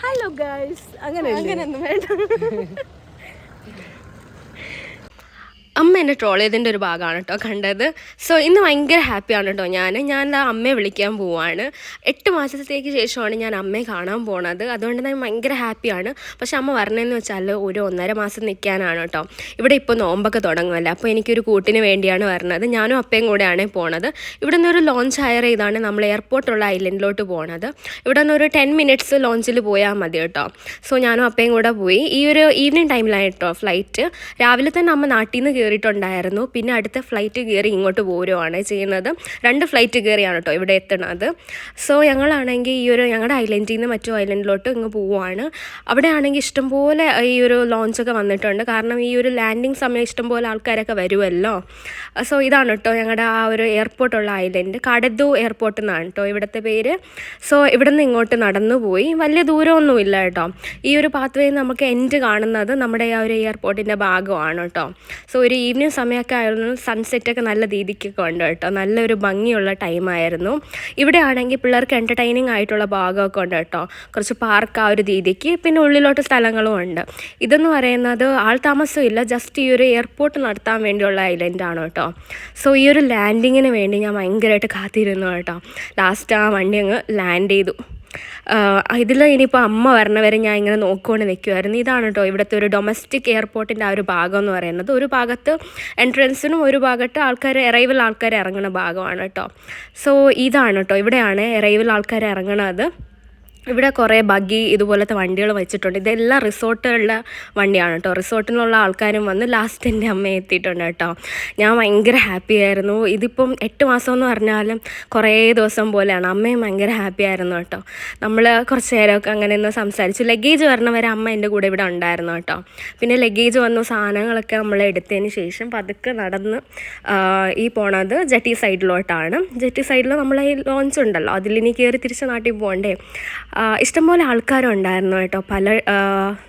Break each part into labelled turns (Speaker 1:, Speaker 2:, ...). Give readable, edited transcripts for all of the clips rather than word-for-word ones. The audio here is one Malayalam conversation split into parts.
Speaker 1: ഹലോ ഗൈസ് അങ്ങനെയൊന്നും വേണ്ട. അമ്മ എന്നെ ട്രോൾ ചെയ്തതിൻ്റെ ഒരു ഭാഗമാണ് കേട്ടോ കണ്ടത്. സോ ഇന്ന് ഭയങ്കര ഹാപ്പിയാണ് കേട്ടോ. ഞാൻ അമ്മയെ വിളിക്കാൻ പോവാണ്. 8 മാസത്തേക്ക് ശേഷമാണ് ഞാൻ അമ്മയെ കാണാൻ പോണത്. അതുകൊണ്ട് ഞാൻ ഭയങ്കര ഹാപ്പിയാണ്. പക്ഷെ അമ്മ പറഞ്ഞതെന്ന് വെച്ചാൽ ഒരു 1.5 മാസം നിൽക്കാനാണ് കേട്ടോ. ഇവിടെ ഇപ്പോൾ നോമ്പൊക്കെ തുടങ്ങുമല്ലോ, അപ്പോൾ എനിക്കൊരു കൂട്ടിന് വേണ്ടിയാണ് വരുന്നത്. ഞാനും അപ്പയും കൂടെയാണ് പോണത്. ഇവിടെ നിന്നൊരു ലോഞ്ച് ഹയർ ചെയ്താണ് നമ്മൾ എയർപോർട്ടുള്ള ഐലൻഡിലോട്ട് പോണത്. ഇവിടെ നിന്നൊരു 10 മിനിറ്റ്സ് ലോഞ്ചിൽ പോയാൽ മതി കേട്ടോ. സോ ഞാനും അപ്പയും കൂടെ പോയി. ഈ ഒരു ഈവനിങ് ടൈമിലാണ് കേട്ടോ ഫ്ലൈറ്റ്. രാവിലെ തന്നെ അമ്മ നാട്ടിൽ നിന്ന് കയറിയിട്ടുണ്ടായിരുന്നു. പിന്നെ അടുത്ത ഫ്ലൈറ്റ് കയറി ഇങ്ങോട്ട് പോരുവാണ് ചെയ്യുന്നത്. 2 ഫ്ലൈറ്റ് കയറിയാണ് കേട്ടോ ഇവിടെ എത്തുന്നത്. സോ ഞങ്ങളാണെങ്കിൽ ഈ ഒരു ഞങ്ങളുടെ ഐലൻഡിൽ നിന്ന് മറ്റു ഐലൻഡിലോട്ട് ഇങ്ങ് പോവുകയാണ്. അവിടെ ആണെങ്കിൽ ഇഷ്ടംപോലെ ഈ ഒരു ലോഞ്ചൊക്കെ വന്നിട്ടുണ്ട്. കാരണം ഈ ഒരു ലാൻഡിങ് സമയം ഇഷ്ടംപോലെ ആൾക്കാരൊക്കെ വരുമല്ലോ. സോ ഇതാണ് കേട്ടോ ഞങ്ങളുടെ ആ ഒരു എയർപോർട്ടുള്ള ഐലൻഡ്. കടദു എയർപോർട്ട് എന്നാണ് കേട്ടോ ഇവിടുത്തെ പേര്. സോ ഇവിടെ നിന്ന് ഇങ്ങോട്ട് നടന്നു പോയി. വലിയ ദൂരമൊന്നുമില്ല കേട്ടോ. ഈ ഒരു പാത്ത് വേ നമുക്ക് എൻഡ് കാണുന്നത് നമ്മുടെ ആ ഒരു എയർപോർട്ടിൻ്റെ ഭാഗമാണ് കേട്ടോ. സോ ഒരു ഈവനിങ് സമയമൊക്കെ ആയിരുന്നു. സൺസെറ്റൊക്കെ നല്ല രീതിക്കൊക്കെ ഉണ്ട് കേട്ടോ. നല്ലൊരു ഭംഗിയുള്ള ടൈമായിരുന്നു. ഇവിടെ ആണെങ്കിൽ പിള്ളേർക്ക് എൻ്റർടൈനിങ് ആയിട്ടുള്ള ഭാഗമൊക്കെ ഉണ്ട് കേട്ടോ. കുറച്ച് പാർക്ക് ആ ഒരു രീതിക്ക്, പിന്നെ ഉള്ളിലോട്ട് സ്ഥലങ്ങളും ഉണ്ട്. ഇതെന്ന് പറയുന്നത് ആൾ താമസമില്ല, ജസ്റ്റ് ഈ ഒരു എയർപോർട്ട് നടത്താൻ വേണ്ടിയുള്ള ഐലൻഡാണ് കേട്ടോ. സോ ഈ ഒരു ലാൻഡിങ്ങിന് വേണ്ടി ഞാൻ ഭയങ്കരമായിട്ട് കാത്തിരുന്നു കേട്ടോ. ലാസ്റ്റ് ആ വണ്ടി അങ്ങ് ലാൻഡ് ചെയ്തു. ഇതിൽ ഇനിയിപ്പോൾ അമ്മ വരണവരെ ഞാൻ ഇങ്ങനെ നോക്കിക്കൊണ്ട് നിൽക്കുമായിരുന്നു. ഇതാണ് കേട്ടോ ഇവിടുത്തെ ഒരു ഡൊമസ്റ്റിക് എയർപോർട്ടിൻ്റെ ആ ഒരു ഭാഗം എന്ന് പറയുന്നത്. ഒരു ഭാഗത്ത് എൻട്രൻസിനും ഒരു ഭാഗത്ത് അറൈവൽ ആൾക്കാർ ഇറങ്ങുന്ന ഭാഗമാണ് കേട്ടോ. സോ ഇതാണ് കേട്ടോ ഇവിടെയാണ് അറൈവൽ ആൾക്കാർ ഇറങ്ങണത്. ഇവിടെ കുറേ ബഗ്ഗി ഇതുപോലത്തെ വണ്ടികൾ വെച്ചിട്ടുണ്ട്. ഇതെല്ലാം റിസോർട്ടുകളുടെ വണ്ടിയാണ് കേട്ടോ. റിസോർട്ടിലുള്ള ആൾക്കാരും വന്ന് ലാസ്റ്റ് എൻ്റെ അമ്മ എത്തിയിട്ടുണ്ട് കേട്ടോ. ഞാൻ ഭയങ്കര ഹാപ്പി ആയിരുന്നു. ഇതിപ്പം 8 മാസം എന്ന് പറഞ്ഞാലും കുറേ ദിവസം പോലെയാണ്. അമ്മയും ഭയങ്കര ഹാപ്പി ആയിരുന്നു കേട്ടോ. നമ്മൾ കുറച്ച് നേരമൊക്കെ അങ്ങനെ ഒന്ന് സംസാരിച്ചു. ലഗേജ് വരണവരെ അമ്മ എൻ്റെ കൂടെ ഇവിടെ ഉണ്ടായിരുന്നു കേട്ടോ. പിന്നെ ലഗേജ് വന്നു, സാധനങ്ങളൊക്കെ നമ്മൾ എടുത്തതിന് ശേഷം പതുക്കെ നടന്ന് ഈ പോണത് ജെട്ടി സൈഡിലോട്ടാണ്. ജെട്ടി സൈഡിൽ നമ്മളെ ഈ ലോഞ്ച് ഉണ്ടല്ലോ, അതിലിനി കയറി തിരിച്ച് നാട്ടിൽ പോകണ്ടേ. ഇഷ്ടംപോലെ ആൾക്കാരുണ്ടായിരുന്നു കേട്ടോ. പല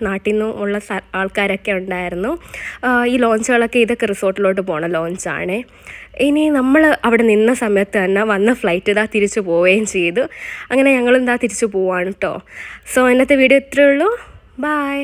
Speaker 1: നാട്ടിൽ നിന്നുമുള്ള ആൾക്കാരൊക്കെ ഉണ്ടായിരുന്നു. ഈ ലോഞ്ചുകളൊക്കെ ഇതൊക്കെ റിസോർട്ടിലോട്ട് പോണ ലോഞ്ചാണ്. ഇനി നമ്മൾ അവിടെ നിന്ന സമയത്ത് തന്നെ വന്ന ഫ്ലൈറ്റ് ഇതാ തിരിച്ചു പോവുകയും ചെയ്തു. അങ്ങനെ ഞങ്ങളും ഇതാ തിരിച്ചു പോവാണ് കേട്ടോ. സോ ഇന്നത്തെ വീഡിയോ ഇത്രയേ ഉള്ളൂ. ബൈ.